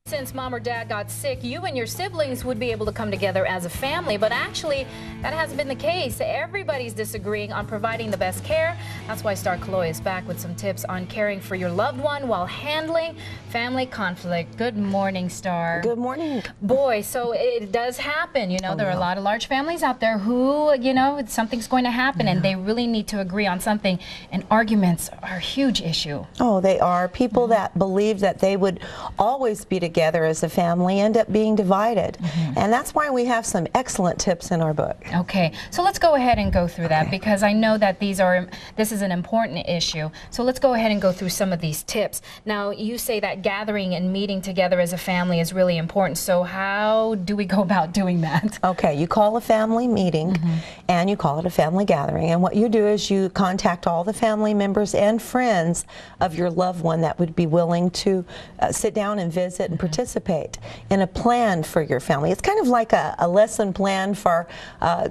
Since mom or dad got sick, you and your siblings would be able to come together as a family, but actually that hasn't been the case. Everybody's disagreeing on providing the best care. That's why Starr Calo-oy is back with some tips on caring for your loved one while handling family conflict. Good morning, Starr. Good morning. Boy, so it does happen. You know, there are a lot of large families out there who, you know, something's going to happen and they really need to agree on something, and arguments are a huge issue. Oh, they are. People that believe that they would always be together as a family end up being divided. And that's why we have some excellent tips in our book. Okay, so let's go ahead and go through that, because I know that this is an important issue. So let's go ahead and go through some of these tips. Now, you say that gathering and meeting together as a family is really important. So how do we go about doing that? Okay, you call a family meeting and you call it a family gathering. And what you do is you contact all the family members and friends of your loved one that would be willing to sit down and visit and participate in a plan for your family. It's kind of like a lesson plan for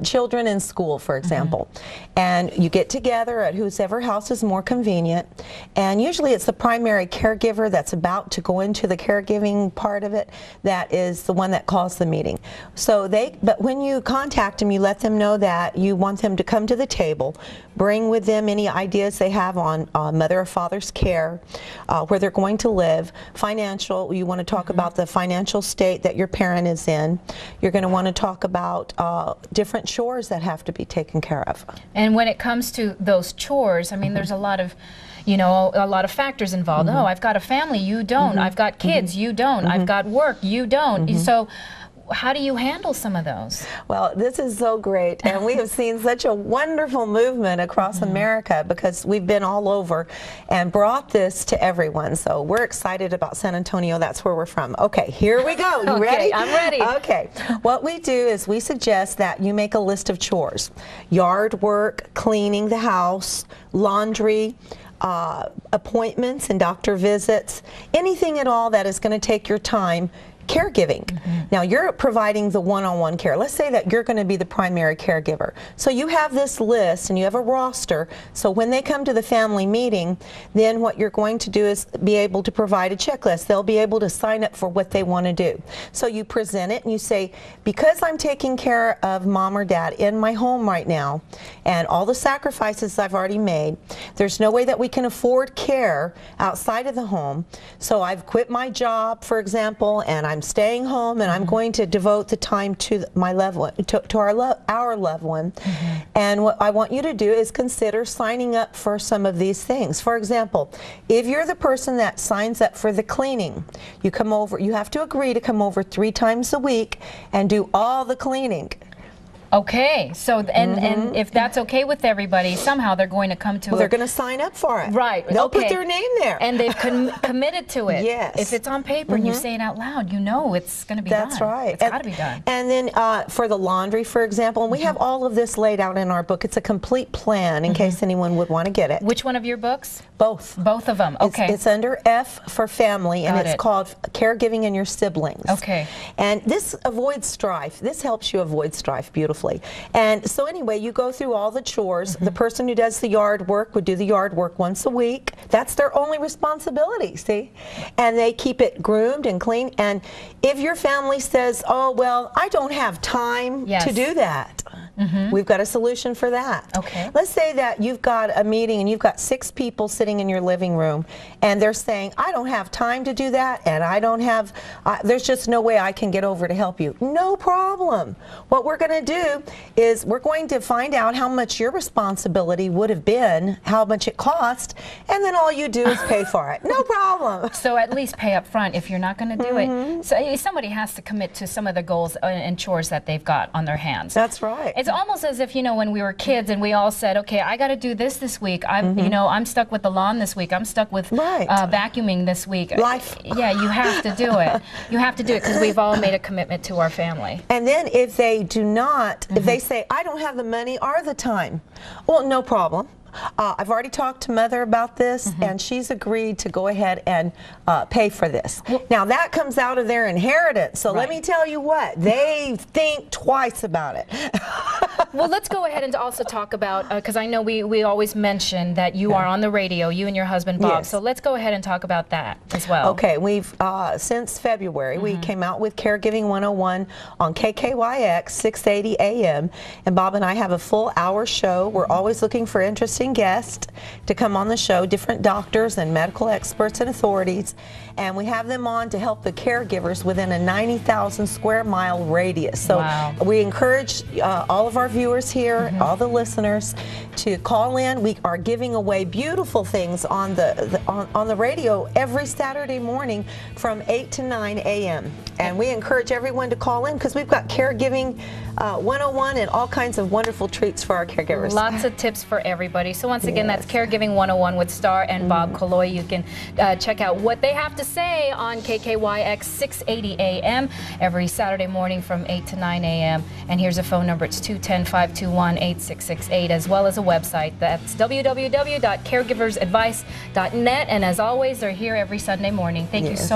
children in school, for example. And you get together at whoever house is more convenient, and usually it's the primary caregiver that's about to go into the caregiving part of it that is the one that calls the meeting. So but when you contact them, you let them know that you want them to come to the table, bring with them any ideas they have on mother or father's care, where they're going to live, financial. You want to talk about the financial state that your parent is in. You're going to want to talk about different chores that have to be taken care of. And when it comes to those chores, I mean, there's a lot of, you know, a lot of factors involved. Oh, I've got a family, you don't. I've got kids, you don't. I've got work, you don't. So how do you handle some of those? Well, this is so great, and we have seen such a wonderful movement across America because we've been all over and brought this to everyone. So we're excited about San Antonio. That's where we're from. Okay, here we go. You ready? I'm ready. Okay. What we do is we suggest that you make a list of chores: yard work, cleaning the house, laundry, appointments and doctor visits, anything at all that is going to take your time. Caregiving. Now, you're providing the one-on-one care. Let's say that you're going to be the primary caregiver. So you have this list and you have a roster. So when they come to the family meeting, then what you're going to do is be able to provide a checklist. They'll be able to sign up for what they want to do. So you present it and you say, because I'm taking care of mom or dad in my home right now and all the sacrifices I've already made, there's no way that we can afford care outside of the home. So I've quit my job, for example, and I'm staying home, and I'm going to devote the time to my loved one, to our loved one. And what I want you to do is consider signing up for some of these things. For example, if you're the person that signs up for the cleaning, you come over. You have to agree to come over 3 times a week and do all the cleaning. Okay, so and if that's okay with everybody, somehow they're going to come to they're going to sign up for it. Right. They'll put their name there. And they've committed to it. Yes. If it's on paper and you say it out loud, you know it's going to be done. That's right. It's got to be done. And then for the laundry, for example, and we have all of this laid out in our book. It's a complete plan in case anyone would want to get it. Which one of your books? Both. Both of them. Okay. It's under F for family, and it's called Caregiving and Your Siblings. Okay. And this avoids strife. This helps you avoid strife beautifully. And so anyway, you go through all the chores. The person who does the yard work would do the yard work once a week. That's their only responsibility, see? And they keep it groomed and clean. And if your family says, oh, well, I don't have time to do that, we've got a solution for that. Okay. Let's say that you've got a meeting and you've got 6 people sitting in your living room, and they're saying, I don't have time to do that, and I don't have, there's just no way I can get over to help you. No problem. What we're going to do is we're going to find out how much your responsibility would have been, how much it cost, and then all you do is pay for it. No problem. So at least pay up front if you're not going to do it. So somebody has to commit to some of the goals and chores that they've got on their hands. That's right. It's almost as if, you know, when we were kids and we all said, okay, I got to do this week. You know, I'm stuck with the lawn this week. I'm stuck with vacuuming this week. Life. Yeah, you have to do it. You have to do it because we've all made a commitment to our family. And then if they do not, if they say, I don't have the money or the time, well, no problem. I've already talked to Mother about this, and she's agreed to go ahead and pay for this. Now, that comes out of their inheritance, so let me tell you what, they think twice about it. Well, let's go ahead and also talk about, because I know we always mention that you are on the radio, you and your husband Bob. Yes. So let's go ahead and talk about that as well. Okay, we've since February we came out with Caregiving 101 on KKYX 680 AM, and Bob and I have a full hour show. We're always looking for interesting guests to come on the show, different doctors and medical experts and authorities, and we have them on to help the caregivers within a 90,000 square mile radius. So we encourage all of our viewers here, all the listeners, to call in. We are giving away beautiful things on the radio every Saturday morning from 8 to 9 a.m. And we encourage everyone to call in because we've got Caregiving 101 and all kinds of wonderful treats for our caregivers. Lots of tips for everybody. So once again, that's Caregiving 101 with Starr and Bob Calo-oy. You can check out what they have to say on KKYX 680 AM every Saturday morning from 8 to 9 a.m. And here's a phone number. It's 210-521-8668, as well as a website. That's www.caregiversadvice.net. And as always, they're here every Sunday morning. Thank you so much.